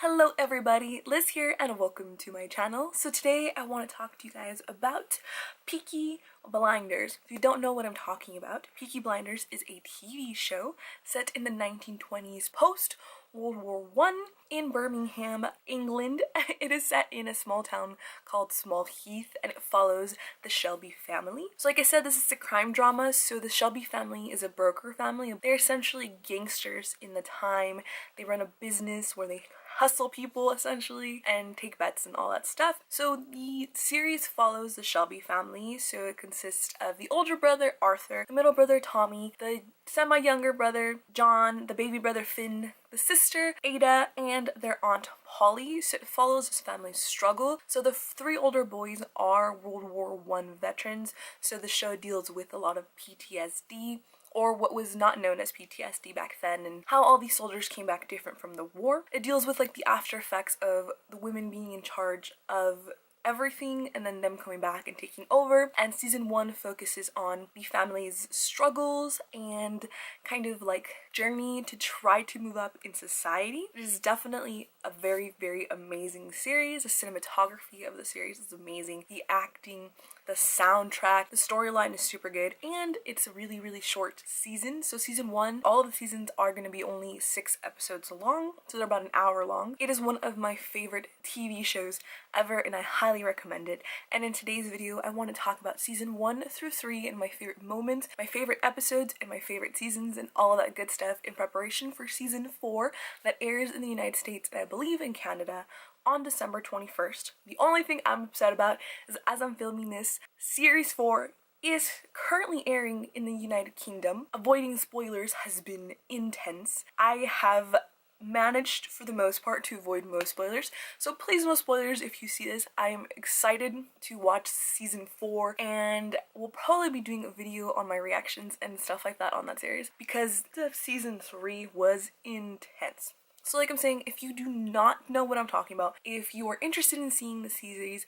Hello everybody, Liz here and welcome to my channel. So today I want to talk to you guys about Peaky Blinders. If you don't know what I'm talking about, Peaky Blinders is a TV show set in the 1920s post World War I in Birmingham, England. It is set in a small town called Small Heath and it follows the Shelby family. So like I said, this is a crime drama, so the Shelby family is a broker family. They're essentially gangsters in the time. They run a business where they hustle people essentially and take bets and all that stuff. So the series follows the Shelby family, so it consists of the older brother Arthur, the middle brother Tommy, the semi-younger brother John, the baby brother Finn, the sister Ada, and their aunt Polly. So it follows this family's struggle. So the three older boys are World War I veterans, so the show deals with a lot of PTSD, or what was not known as PTSD back then, and how all these soldiers came back different from the war. It deals with like the after effects of the women being in charge of everything and then them coming back and taking over. And season 1 focuses on the family's struggles and kind of like journey to try to move up in society. It is definitely a very, very amazing series. The cinematography of the series is amazing. The acting, the soundtrack, the storyline is super good, and it's a really, really short season. So season 1, all of the seasons are going to be only 6 episodes long, so they're about an hour long. It is one of my favorite TV shows ever, and I highly recommend it. And in today's video, I want to talk about season 1 through 3 and my favorite moments, my favorite episodes, and my favorite seasons, and all of that good stuff in preparation for season 4 that airs in the United States and I believe in Canada on December 21st. The only thing I'm upset about is as I'm filming this, series 4 is currently airing in the United Kingdom. Avoiding spoilers has been intense. I have managed for the most part to avoid most spoilers, so please no spoilers if you see this. I am excited to watch season 4 and we'll probably be doing a video on my reactions and stuff like that on that series because the season 3 was intense. So like I'm saying, if you do not know what I'm talking about, if you are interested in seeing the series,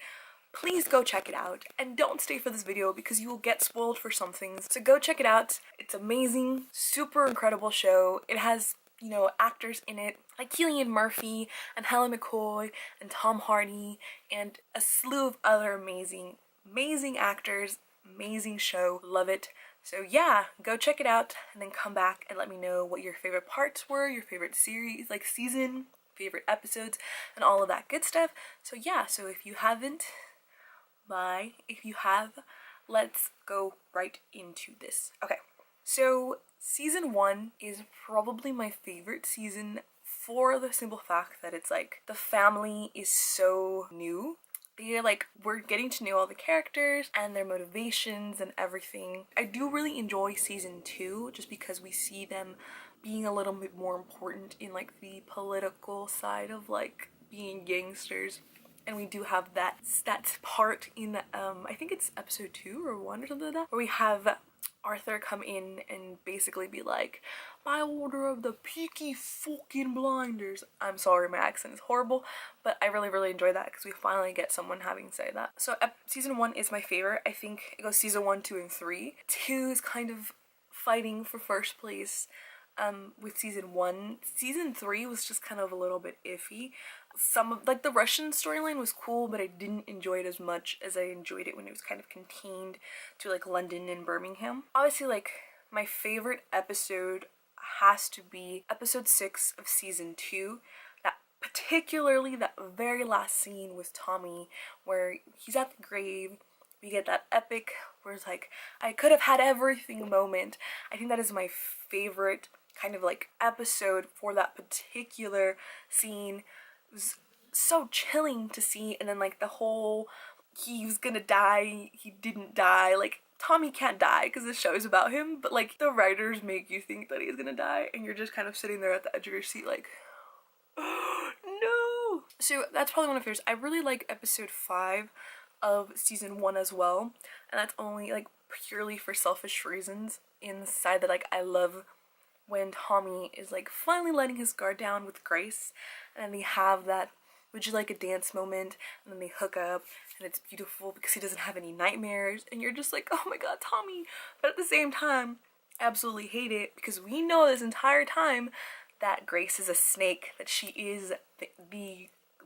please go check it out and don't stay for this video because you will get spoiled for some things. So go check it out. It's amazing, super incredible show. It has, you know, actors in it like Cillian Murphy and Helen McCoy and Tom Hardy and a slew of other amazing actors. Amazing show. Love it. So yeah, go check it out and then come back and let me know what your favorite parts were, your favorite series, like season, favorite episodes, and all of that good stuff. So yeah, so if you haven't, bye. If you have, let's go right into this. Okay, so season 1 is probably my favorite season for the simple fact that it's like the family is so new. We're getting to know all the characters and their motivations and everything. I do really enjoy season 2 just because we see them being a little bit more important in like the political side of like being gangsters. And we do have that part in I think it's episode 2 or 1 or something like that, where we have Arthur come in and basically be like, by order of the Peaky fucking Blinders. I'm sorry, my accent is horrible, but I really, really enjoy that because we finally get someone having say that. So season 1 is my favorite. I think it goes season 1, 2, and 3. 2 is kind of fighting for first place with season 1. Season 3 was just kind of a little bit iffy. Some of like the Russian storyline was cool, but I didn't enjoy it as much as I enjoyed it when it was kind of contained to like London and Birmingham. Obviously, like my favorite episode has to be episode 6 of season 2. That particularly that very last scene with Tommy where he's at the grave. We get that epic where it's like, I could have had everything moment. I think that is my favorite kind of like episode for that particular scene. It was so chilling to see, and then like the whole he was gonna die, he didn't die. Like Tommy can't die because the show is about him, but like the writers make you think that he's gonna die and you're just kind of sitting there at the edge of your seat like, oh, no. So that's probably one of my favorites. I really like episode 5 of season 1 as well, and that's only like purely for selfish reasons in the side that like I love when Tommy is like finally letting his guard down with Grace, and then they have that would you like a dance moment, and then they hook up and it's beautiful because he doesn't have any nightmares, and you're just like, oh my god, Tommy. But at the same time, absolutely hate it because we know this entire time that Grace is a snake, that she is the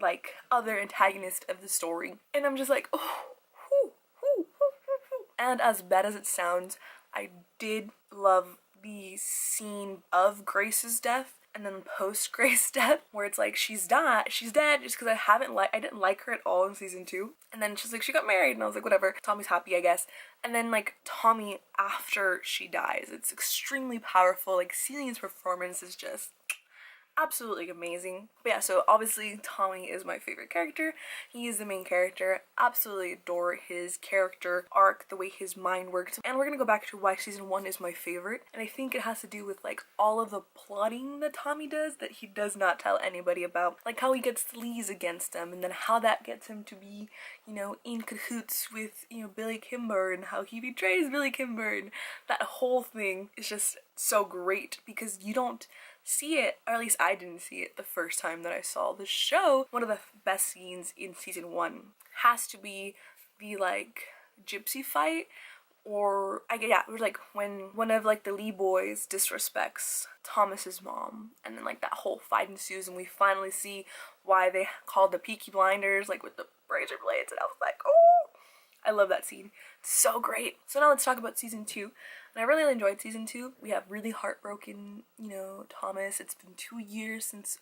like other antagonist of the story. And I'm just like, oh, whoo, whoo, whoo, whoo, whoo. And as bad as it sounds, I did love the scene of Grace's death and then post Grace's death, where it's like she's dead just because I didn't like her at all in season 2. And then she's like, she got married, and I was like, whatever, Tommy's happy, I guess. And then like Tommy after she dies, it's extremely powerful. Like Celine's performance is just absolutely amazing. But yeah, so obviously Tommy is my favorite character. He is the main character. Absolutely adore his character arc, the way his mind works. And we're gonna go back to why season 1 is my favorite. And I think it has to do with like all of the plotting that Tommy does that he does not tell anybody about. Like how he gets sleaze against them, and then how that gets him to be, you know, in cahoots with, you know, Billy Kimber, and how he betrays Billy Kimber. And that whole thing is just so great because you don't see it, or at least I didn't see it the first time that I saw the show. One of the best scenes in season 1 has to be the like gypsy fight, or it was like when one of like the Lee boys disrespects Thomas's mom, and then like that whole fight ensues, and we finally see why they called the Peaky Blinders, like with the razor blades, and I was like, oh, I love that scene. It's so great. So now let's talk about season 2. And I really enjoyed season 2. We have really heartbroken, you know, Thomas. It's been a year since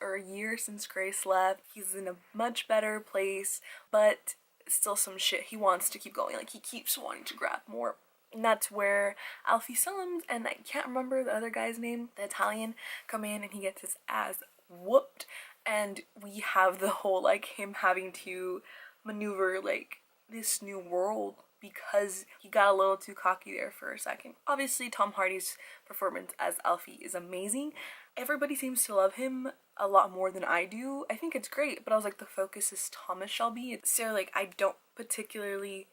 Grace left. He's in a much better place, but still some shit. He wants to keep going. Like, he keeps wanting to grab more. And that's where Alfie Sullums, and I can't remember the other guy's name, the Italian, come in, and he gets his ass whooped. And we have the whole, like, him having to maneuver, like, this new world because he got a little too cocky there for a second. Obviously, Tom Hardy's performance as Alfie is amazing. Everybody seems to love him a lot more than I do. I think it's great, but I was like, the focus is Thomas Shelby. So, like, I don't particularly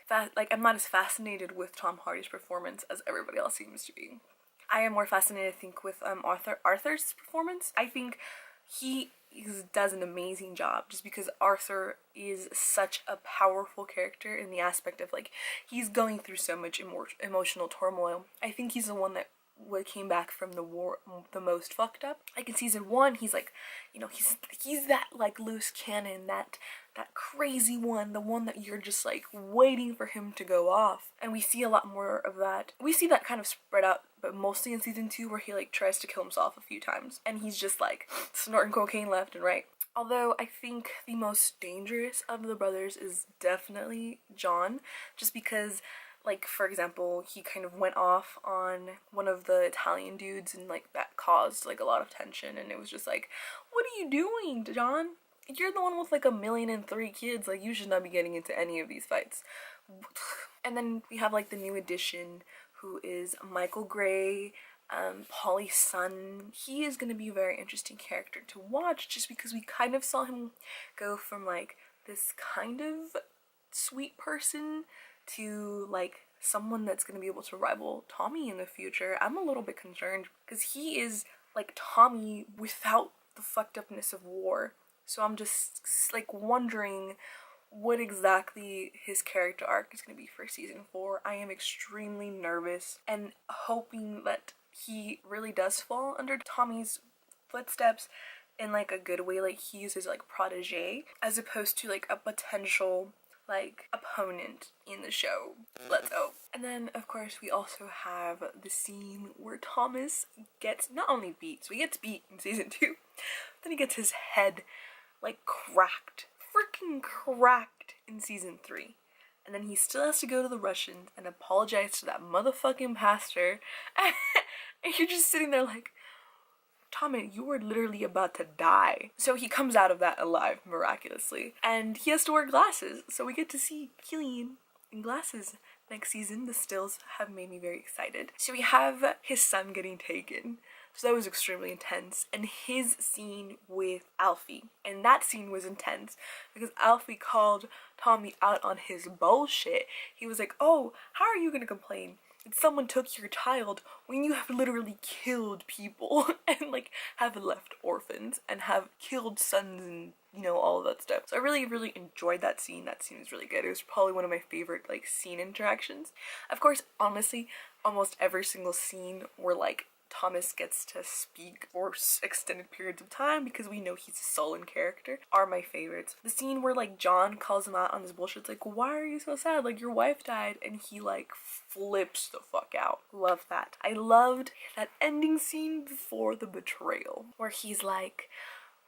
I'm not as fascinated with Tom Hardy's performance as everybody else seems to be. I am more fascinated, I think, with Arthur's performance. I think he does an amazing job just because Arthur is such a powerful character in the aspect of like he's going through so much emotional turmoil. I think he's the one that came back from the war the most fucked up. Like in season 1, he's like, you know, he's that like loose cannon, that crazy one, the one that you're just like waiting for him to go off. And we see a lot more of that. We see that kind of spread out, but mostly in season 2 where he like tries to kill himself a few times and he's just like snorting cocaine left and right. Although I think the most dangerous of the brothers is definitely John, just because, like, for example, he kind of went off on one of the Italian dudes and like that caused like a lot of tension, and it was just like, what are you doing, John? You're the one with like 1,000,003 kids, like you should not be getting into any of these fights. And then we have like the new addition who is Michael Gray, Polly's son. He is going to be a very interesting character to watch just because we kind of saw him go from like this kind of sweet person to like someone that's going to be able to rival Tommy in the future. I'm a little bit concerned because he is like Tommy without the fucked upness of war. So I'm just like wondering what exactly his character arc is going to be for season 4. I am extremely nervous and hoping that he really does fall under Tommy's footsteps in like a good way, like he's his like protege as opposed to like a potential like opponent in the show. Let's go. And then of course we also have the scene where Thomas gets not only beat, so he gets beat in season 2, then he gets his head like cracked, freaking cracked in season 3. And then he still has to go to the Russians and apologize to that motherfucking pastor. And you're just sitting there like, Tommy, you were literally about to die. So he comes out of that alive, miraculously. And he has to wear glasses. So we get to see Killian in glasses next season. The stills have made me very excited. So we have his son getting taken. So that was extremely intense. And his scene with Alfie. And that scene was intense because Alfie called Tommy out on his bullshit. He was like, oh, how are you gonna complain that someone took your child when you have literally killed people and like have left orphans and have killed sons and, you know, all of that stuff. So I really, really enjoyed that scene. That scene was really good. It was probably one of my favorite like scene interactions. Of course, honestly, almost every single scene were like Thomas gets to speak for extended periods of time because we know he's a sullen character are my favorites. The scene where like John calls him out on this bullshit, it's like, why are you so sad? Like your wife died, and he like flips the fuck out. Love that. I loved that ending scene before the betrayal where he's like,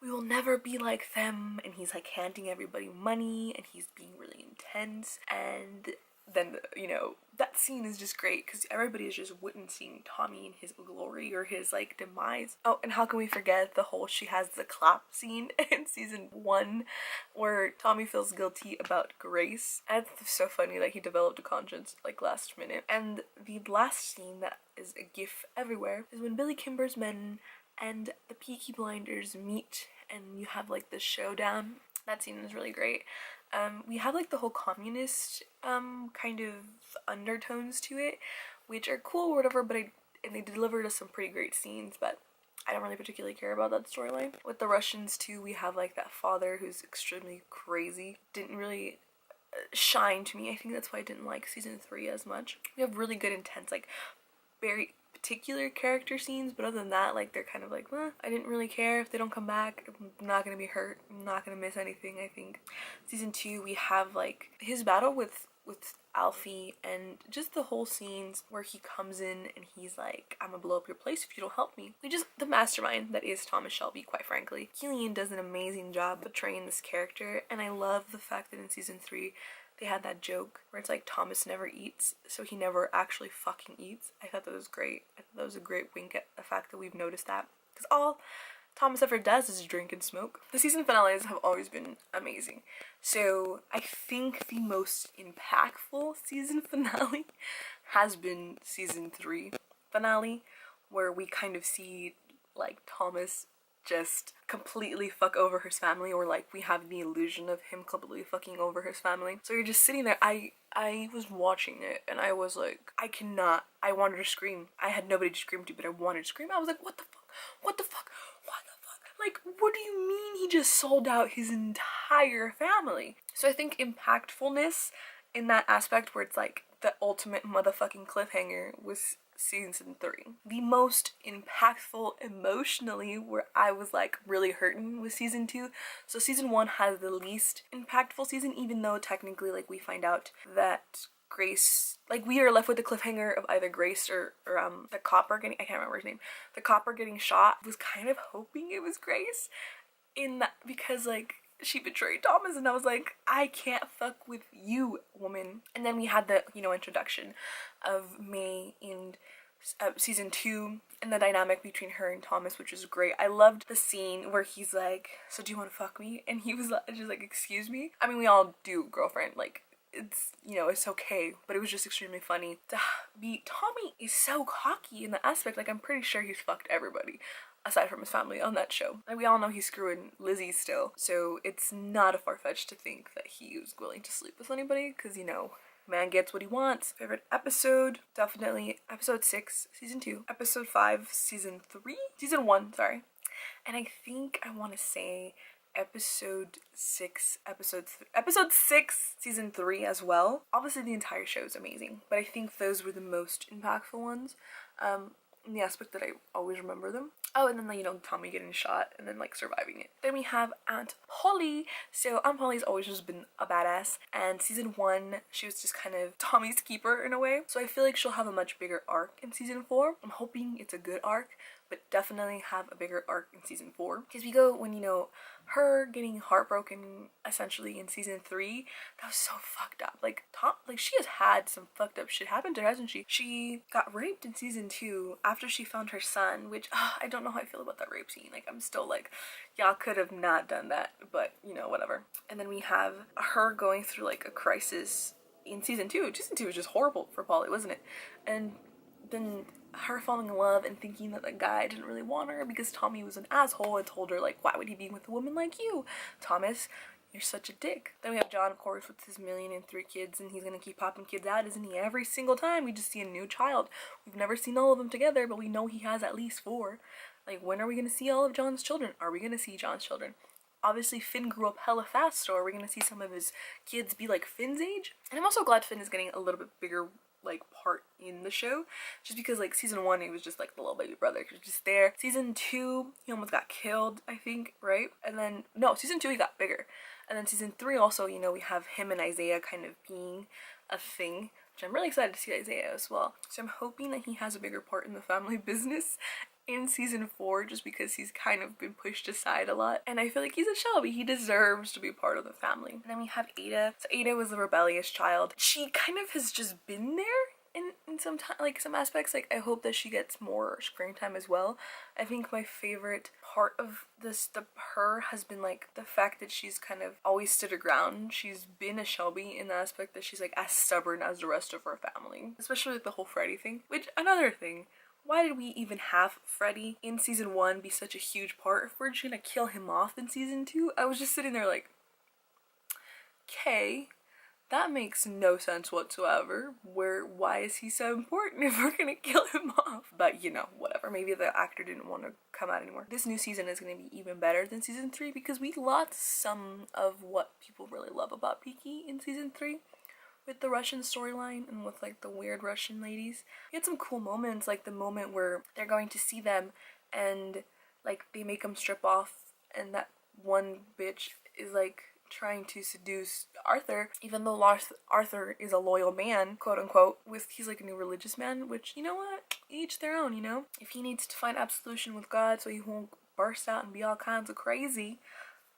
we will never be like them, and he's like handing everybody money and he's being really intense. And then, you know, that scene is just great because everybody is just witnessing Tommy in his glory or his like demise. Oh, and how can we forget the whole she has the clap scene in season 1 where Tommy feels guilty about Grace. And it's so funny that he developed a conscience like last minute. And the last scene that is a gif everywhere is when Billy Kimber's men and the Peaky Blinders meet and you have like this showdown. That scene is really great. We have like the whole communist kind of undertones to it, which are cool or whatever, but and they delivered us some pretty great scenes, but I don't really particularly care about that storyline. With the Russians too, we have like that father who's extremely crazy. Didn't really shine to me. I think that's why I didn't like season 3 as much. We have really good intense, like very particular character scenes, but other than that, like they're kind of like, I didn't really care. If they don't come back, I'm not gonna be hurt. I'm not gonna miss anything. I think season 2 we have like his battle with Alfie and just the whole scenes where he comes in and he's like, I'm gonna blow up your place if you don't help me. The mastermind that is Thomas Shelby, quite frankly. Killian does an amazing job portraying this character, and I love the fact that in season 3 they had that joke where it's like Thomas never eats, so he never actually fucking eats. I thought that was great. I thought that was a great wink at the fact that we've noticed that. Because all Thomas ever does is drink and smoke. The season finales have always been amazing. So I think the most impactful season finale has been season 3 finale, where we kind of see like Thomas just completely fuck over his family, or like we have the illusion of him completely fucking over his family. So you're just sitting there. I was watching it and I was like, I wanted to scream. I had nobody to scream to, but I wanted to scream. I was like, what the fuck? What the fuck? What the fuck? Like, what do you mean he just sold out his entire family? So I think impactfulness in that aspect where it's like the ultimate motherfucking cliffhanger was season 3. The most impactful emotionally, where I was like really hurting, was season 2. So season 1 has the least impactful season, even though technically like we find out that Grace, like we are left with the cliffhanger of either Grace or the copper getting, I can't remember his name, the copper getting shot. I was kind of hoping it was Grace in that, because like she betrayed Thomas, and I was like, I can't fuck with you, woman. And then we had the, you know, introduction of May in season 2 and the dynamic between her and Thomas, which is great. I loved the scene where he's like, so do you want to fuck me? And he was just like, excuse me? I mean, we all do, girlfriend, like, it's, you know, it's okay, but it was just extremely funny to be. Tommy is so cocky in the aspect, like I'm pretty sure he's fucked everybody aside from his family on that show. And we all know he's screwing Lizzie still, so it's not a far-fetched to think that he was willing to sleep with anybody, because, you know, man gets what he wants. Favorite episode? Definitely episode 6, season 2. Episode 5, season 3? Season 1, sorry. And I think I want to say episode 6, episode 6, season 3 as well. Obviously the entire show is amazing, but I think those were the most impactful ones. In the aspect that I always remember them. Oh, and then, you know, Tommy getting shot and then like surviving it. Then we have Aunt Polly. So Aunt Polly's always just been a badass, and season 1 she was just kind of Tommy's keeper in a way. So I feel like she'll have a much bigger arc in season 4. I'm hoping it's a good arc, but definitely have a bigger arc in season 4. Because we go when, you know, her getting heartbroken essentially in season 3, that was so fucked up. Like she has had some fucked up shit happen to her, hasn't she? She got raped in season 2 after she found her son, which I don't know how I feel about that rape scene. Like I'm still like, y'all could have not done that, but you know, whatever. And then we have her going through like a crisis in season 2. Season 2 was just horrible for Polly, wasn't it? And then her falling in love and thinking that the guy didn't really want her because Tommy was an asshole and told her like, why would he be with a woman like you, Thomas? You're such a dick. Then we have John, of course, with his 1,003 kids, and he's gonna keep popping kids out, isn't he? Every single time we just see a new child. We've never seen all of them together, but we know he has at least 4. Like, when are we gonna see all of John's children? Are we gonna see John's children? Obviously Finn grew up hella fast, so are we gonna see some of his kids be like Finn's age? And I'm also glad Finn is getting a little bit bigger like part in the show, just because like season 1 he was just like the little baby brother, he was just there. Season 2 he almost got killed, I think, right? And then no, season 2 he got bigger, and then season 3 also, you know, we have him and Isaiah kind of being a thing, which I'm really excited to see Isaiah as well. So I'm hoping that he has a bigger part in the family business in season 4, just because he's kind of been pushed aside a lot, and I feel like he's a Shelby, he deserves to be part of the family. And then we have Ada. So Ada was a rebellious child. She kind of has just been there in some time, like some aspects. Like I hope that she gets more screen time as well. I think my favorite part of her has been like the fact that she's kind of always stood her ground. She's been a Shelby in the aspect that she's like as stubborn as the rest of her family, especially with the whole Freddy thing. Which, another thing, why did we even have Freddy in season 1 be such a huge part if we're just gonna kill him off in season 2? I was just sitting there like, okay, that makes no sense whatsoever. Why is he so important if we're gonna kill him off? But you know, whatever. Maybe the actor didn't want to come out anymore. This new season is gonna be even better than season 3 because we lost some of what people really love about Peaky in season 3. With the Russian storyline and with like the weird Russian ladies. We had some cool moments, like the moment where they're going to see them and like they make them strip off, and that one bitch is like trying to seduce Arthur, even though Arthur is a loyal man, quote unquote, he's like a new religious man, which, you know what, each their own, you know? If he needs to find absolution with God so he won't burst out and be all kinds of crazy,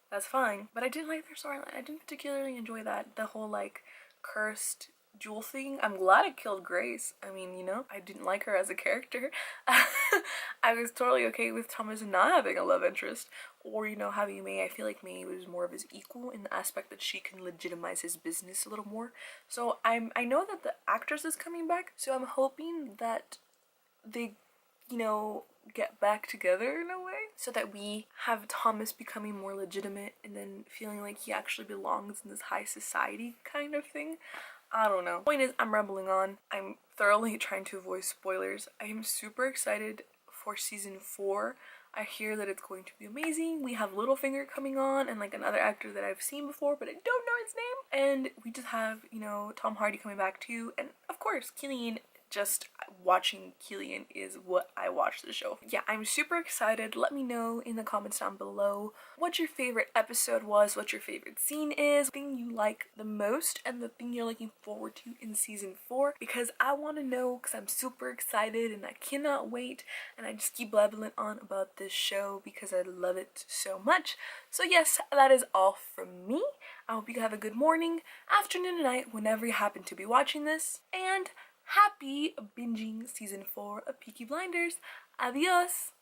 that's fine. But I didn't like their storyline. I didn't particularly enjoy that, the whole like cursed jewel thing. I'm glad it killed Grace. I mean, you know, I didn't like her as a character. I was totally okay with Thomas not having a love interest, or, you know, having May. I feel like May was more of his equal in the aspect that she can legitimize his business a little more. So I know that the actress is coming back, so I'm hoping that they, you know, get back together in a way, so that we have Thomas becoming more legitimate and then feeling like he actually belongs in this high society kind of thing. I don't know. Point is, I'm rambling on. I'm thoroughly trying to avoid spoilers. I am super excited for season 4. I hear that it's going to be amazing. We have Littlefinger coming on and like another actor that I've seen before, but I don't know his name. And we just have, you know, Tom Hardy coming back too. And of course, Killian. Just watching Killian is what I watch the show. Yeah, I'm super excited. Let me know in the comments down below what your favorite episode was, what your favorite scene is, the thing you like the most, and the thing you're looking forward to in season 4, because I want to know, because I'm super excited and I cannot wait, and I just keep blabbling on about this show because I love it so much. So yes, that is all from me. I hope you have a good morning, afternoon, and night whenever you happen to be watching this, and happy binging season 4 of Peaky Blinders. Adios!